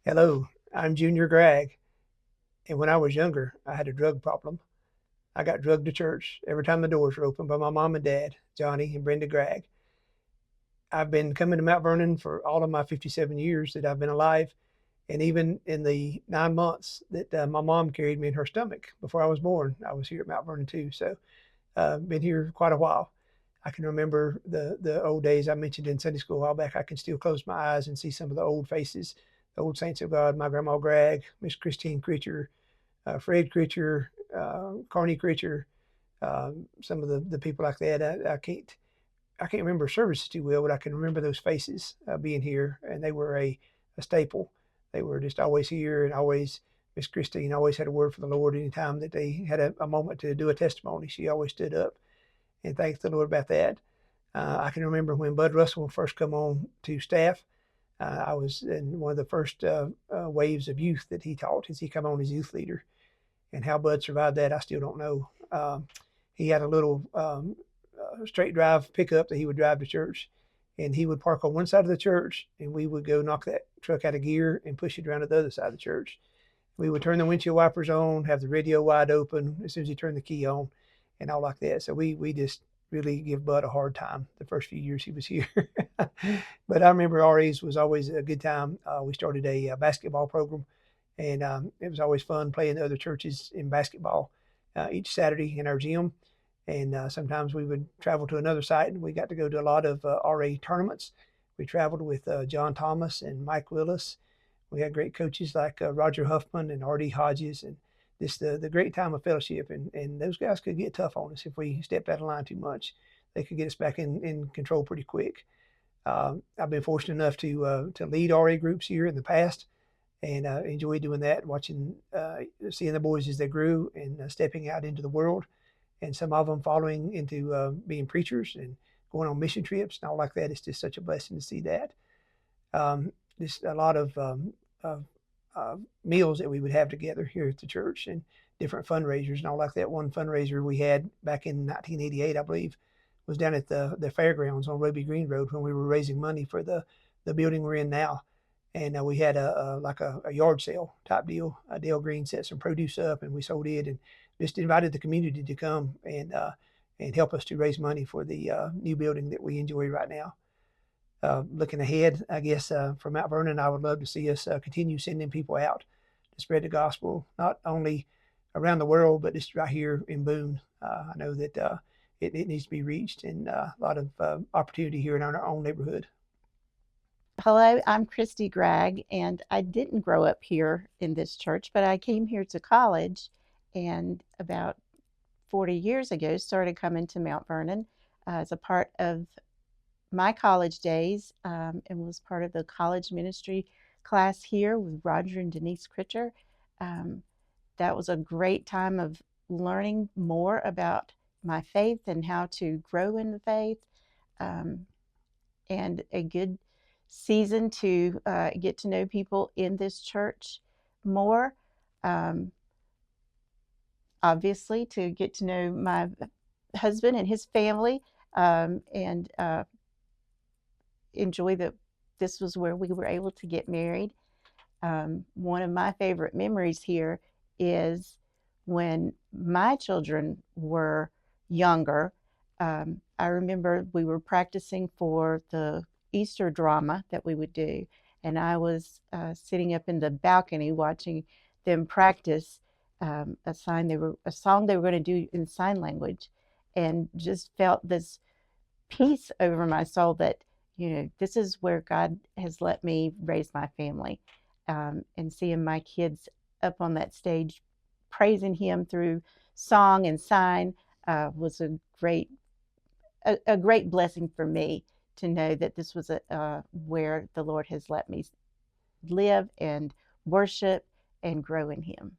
Hello, I'm Junior Gragg, and when I was younger, I had a drug problem. I got drugged to church every time the doors were open by my mom and dad, Johnny and Brenda Gragg. I've been coming to Mount Vernon for all of my 57 years that I've been alive, and even in the 9 months that my mom carried me in her stomach before I was born, I was here at Mount Vernon too. So, been here quite a while. I can remember the old days I mentioned in Sunday school a while back. I can still close my eyes and see some of the old faces, the old saints of God, my grandma Gragg, Miss Christine Critcher, Fred Critcher, Carney Critcher, some of the people like that. I can't remember services too well, but I can remember those faces being here, and they were a staple. They were just always here, and always Miss Christine always had a word for the Lord. Anytime that they had a moment to do a testimony, she always stood up and thanked the Lord about that. I can remember when Bud Russell first come on to staff. I was in one of the first waves of youth that he taught as he come on as youth leader, and how Bud survived that, I still don't know. He had a little straight drive pickup that he would drive to church, and he would park on one side of the church, and we would go knock that truck out of gear and push it around to the other side of the church. We would turn the windshield wipers on, have the radio wide open as soon as he turned the key on, and all like that. So we just really give Bud a hard time the first few years he was here. But I remember RAs was always a good time. We started a basketball program, and it was always fun playing the other churches in basketball each Saturday in our gym. And sometimes we would travel to another site, and we got to go to a lot of RA tournaments. We traveled with John Thomas and Mike Willis. We had great coaches like Roger Huffman and R.D. Hodges, and just the great time of fellowship. And those guys could get tough on us if we stepped out of line too much. They could get us back in control pretty quick. I've been fortunate enough to lead RA groups here in the past, and enjoy doing that, watching, seeing the boys as they grew and stepping out into the world, and some of them following into being preachers and going on mission trips and all like that. It's just such a blessing to see that. Just a lot of meals that we would have together here at the church, and different fundraisers and all like that. One fundraiser we had back in 1988, I believe, was down at the fairgrounds on Ruby Green Road when we were raising money for the building we're in now. And we had a yard sale type deal. Dale Green set some produce up, and we sold it, and just invited the community to come and help us to raise money for the new building that we enjoy right now. Looking ahead, I guess for Mount Vernon, I would love to see us continue sending people out to spread the gospel, not only around the world, but just right here in Boone. I know that it needs to be reached, and a lot of opportunity here in our own neighborhood. Hello, I'm Kristi Gragg, and I didn't grow up here in this church, but I came here to college and about 40 years ago started coming to Mount Vernon as a part of my college days, and was part of the college ministry class here with Roger and Denise Critcher. Um, that was a great time of learning more about my faith and how to grow in the faith, um, and a good season to get to know people in this church more. Um, Obviously, to get to know my husband and his family, and enjoy that this was where we were able to get married. One of my favorite memories here is when my children were younger. I remember we were practicing for the Easter drama that we would do, and I was sitting up in the balcony watching them practice a song they were going to do in sign language, and just felt this peace over my soul that, this is where God has let me raise my family. And seeing my kids up on that stage praising Him through song and sign was a great blessing for me to know that this was where the Lord has let me live and worship and grow in Him.